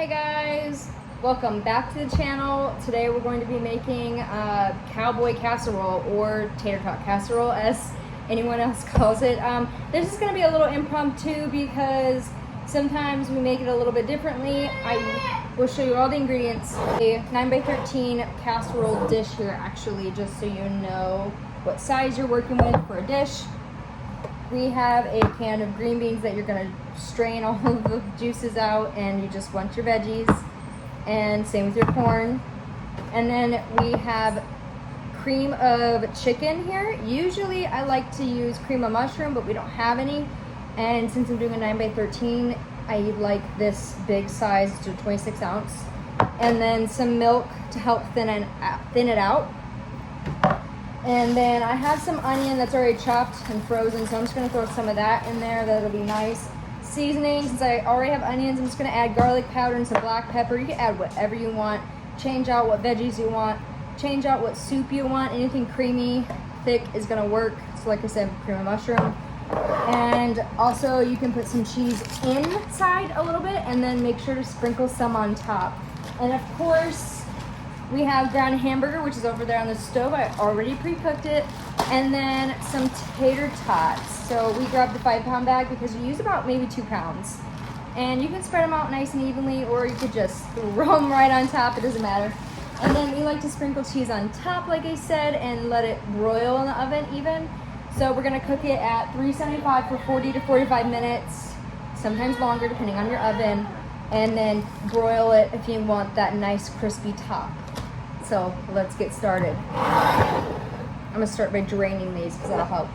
Hey guys, welcome back to the channel. Today we're going to be making Cowboy casserole, or tater tot casserole as anyone else calls it. This is going to be a little impromptu because sometimes we make it a little bit differently. I will show you all the ingredients. A 9x13 casserole dish here actually, just so you know what size you're working with for a dish. We have a can of green beans that you're gonna strain all of the juices out, and you just want your veggies, and same with your corn. And then we have cream of chicken here. Usually I like to use cream of mushroom, but we don't have any. And since I'm doing a 9x13, I like this big size to 26 ounce. And then some milk to help thin it out. And then I have some onion that's already chopped and frozen, so I'm just gonna throw some of that in there. That'll be nice. Seasoning, since I already have onions, I'm just gonna add garlic powder and some black pepper. You can add whatever you want. Change out what veggies you want. Change out what soup you want. Anything creamy, thick is gonna work. So like I said, cream of mushroom. And also you can put some cheese inside a little bit, and then make sure to sprinkle some on top. And of course, we have ground hamburger, which is over there on the stove. I already pre-cooked it. And then some tater tots. So we grabbed the 5-pound bag because you use about maybe 2 pounds. And you can spread them out nice and evenly, or you could just throw them right on top. It doesn't matter. And then we like to sprinkle cheese on top, like I said, and let it broil in the oven even. So we're gonna cook it at 375 for 40 to 45 minutes, sometimes longer depending on your oven. And then broil it if you want that nice crispy top. So let's get started. I'm gonna start by draining these because that'll help.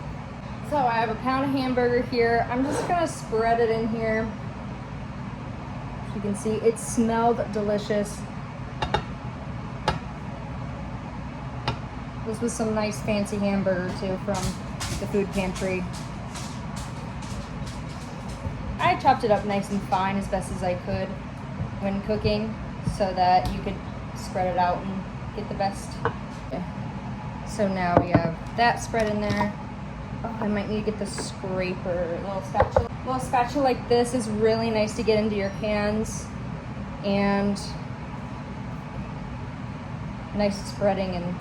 So I have a pound of hamburger here. I'm just gonna spread it in here. As you can see, it smelled delicious. This was some nice fancy hamburger too from the food pantry. I chopped it up nice and fine as best as I could when cooking so that you could spread it out and get the best. Okay. So now we have that spread in there. Oh, I might need to get the scraper, a little spatula. A little spatula like this is really nice to get into your hands, and nice spreading and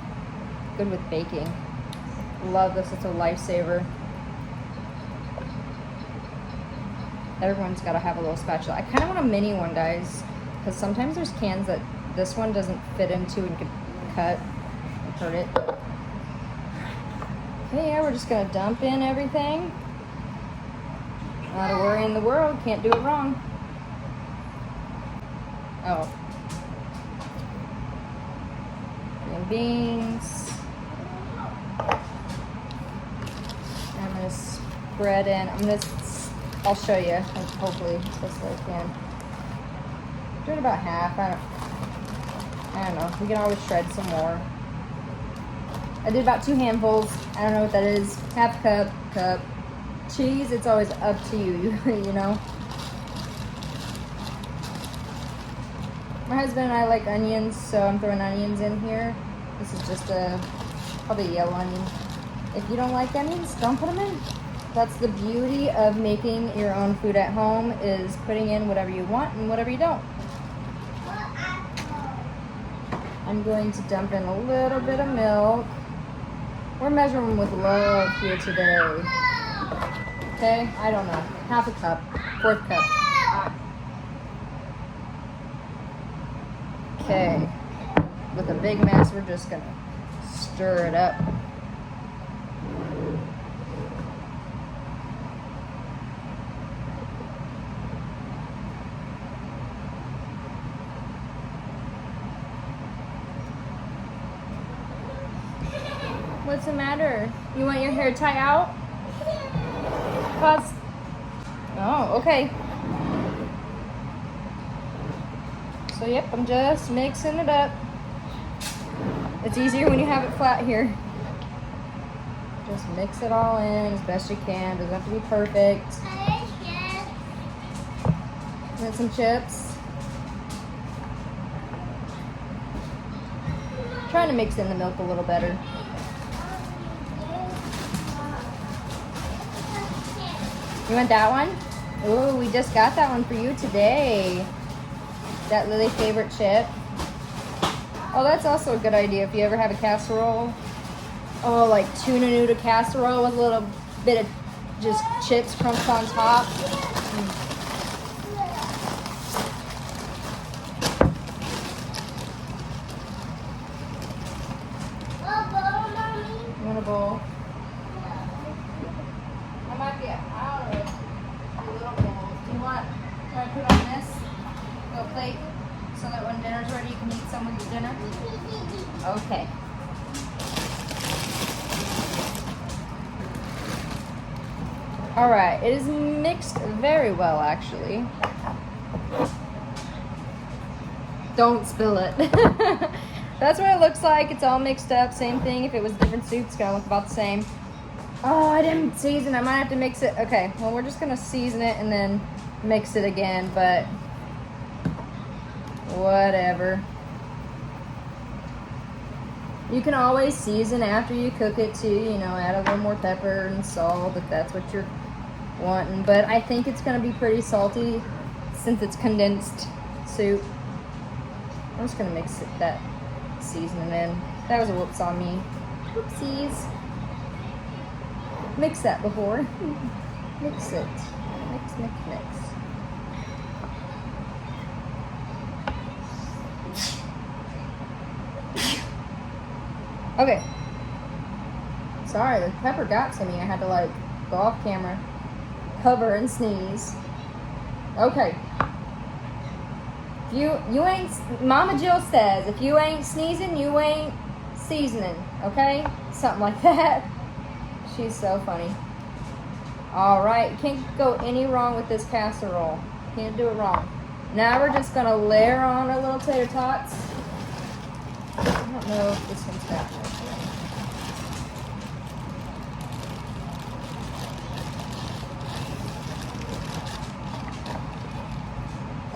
good with baking. Love this, it's a lifesaver. Everyone's got to have a little spatula. I kind of want a mini one, guys, because sometimes there's cans that this one doesn't fit into and could cut and hurt it. Okay, yeah, we're just gonna dump in everything. Not a worry in the world, can't do it wrong. Oh. Green beans. I'm gonna spread in, I'll show you, hopefully, as best as I can. Do it about half, I don't know, we can always shred some more. I did about 2 handfuls. I don't know what that is. Half cup. Cheese, it's always up to you, you know. My husband and I like onions, so I'm throwing onions in here. This is just probably a yellow onion. If you don't like onions, don't put them in. That's the beauty of making your own food at home, is putting in whatever you want and whatever you don't. I'm going to dump in a little bit of milk. We're measuring with love here today. Okay, I don't know. Half a cup, 1/4 cup. Okay, with a big mess, we're just gonna stir it up. What's the matter? You want your hair tie out? Pause. Oh, okay. So yep, I'm just mixing it up. It's easier when you have it flat here. Just mix it all in as best you can. Doesn't have to be perfect. And then some chips. Trying to mix in the milk a little better. You want that one? Ooh, we just got that one for you today. that Lily favorite chip. Oh, that's also a good idea if you ever have a casserole. Oh, like tuna noodle casserole with a little bit of just chips crunched on top. You want a bowl? I might be out of a little bowl. Do you want to put on this little plate so that when dinner's ready you can eat some with your dinner? Okay. All right, it is mixed very well, actually. Don't spill it. That's what it looks like. It's all mixed up. Same thing. If it was different soup, it's gonna look about the same. Oh, I didn't season. I might have to mix it. Okay, well, we're just gonna season it and then mix it again, but whatever. You can always season after you cook it too, you know, add a little more pepper and salt if that's what you're wanting. But I think it's gonna be pretty salty since it's condensed soup. I'm just gonna mix that seasoning in. That was a whoops on me. Whoopsies. Mix that before. Mix it. Mix, mix, mix. Okay. Sorry, the pepper got to me. I had to like go off camera, cover and sneeze. Okay. You ain't, Mama Jill says, if you ain't sneezing, you ain't seasoning, okay? Something like that. She's so funny. All right, can't go any wrong with this casserole. Can't do it wrong. Now we're just gonna layer on our little tater tots. I don't know if this one's got much.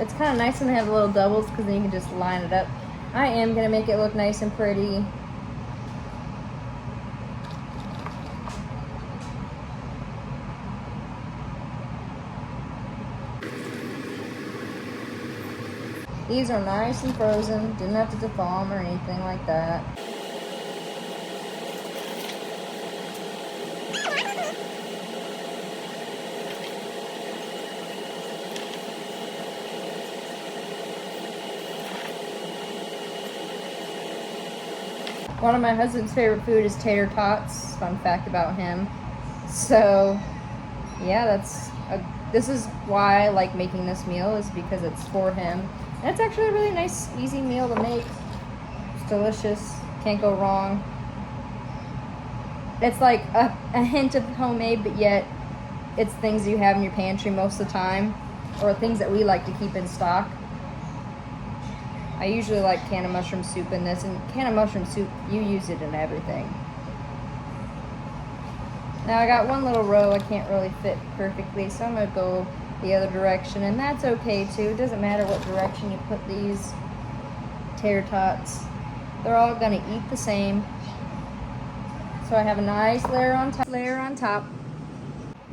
It's kind of nice when they have the little doubles because then you can just line it up. I am going to make it look nice and pretty. These are nice and frozen. Didn't have to defall them or anything like that. One of my husband's favorite food is tater tots. Fun fact about him. So, yeah, this is why I like making this meal, is because it's for him. And it's actually a really nice, easy meal to make. It's delicious. Can't go wrong. It's like a hint of homemade, but yet it's things you have in your pantry most of the time, or things that we like to keep in stock. I usually like can of mushroom soup in this, and can of mushroom soup, you use it in everything. Now I got one little row I can't really fit perfectly, so I'm going to go the other direction, and that's okay too. It doesn't matter what direction you put these tater tots. They're all going to eat the same. So I have a nice layer on top.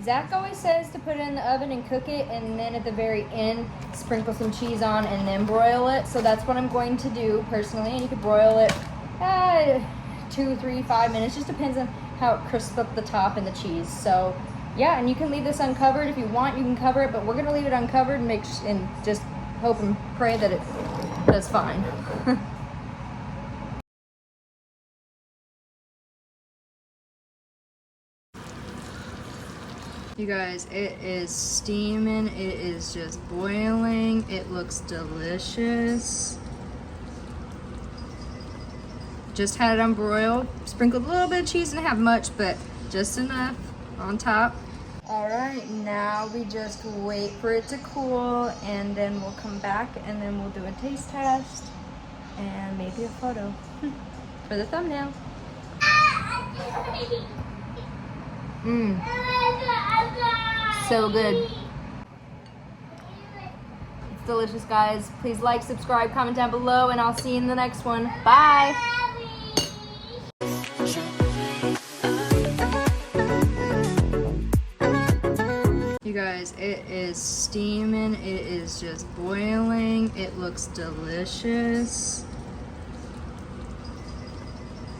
Zach always says to put it in the oven and cook it, and then at the very end sprinkle some cheese on and then broil it. So that's what I'm going to do personally, and you could broil it 2, 3, 5 minutes. Just depends on how it crisps up the top and the cheese. So yeah, and you can leave this uncovered if you want. You can cover it, but we're gonna leave it uncovered and just hope and pray that it does fine. You guys, it is steaming. It is just boiling. It looks delicious. Just had it unbroiled. Sprinkled a little bit of cheese, didn't have much, but just enough on top. All right, now we just wait for it to cool, and then we'll come back and then we'll do a taste test and maybe a photo for the thumbnail. So good. It's delicious, guys. Please like, subscribe, comment down below, and I'll see you in the next one. Bye. You guys. guys, it is steaming. It is just boiling. It looks delicious.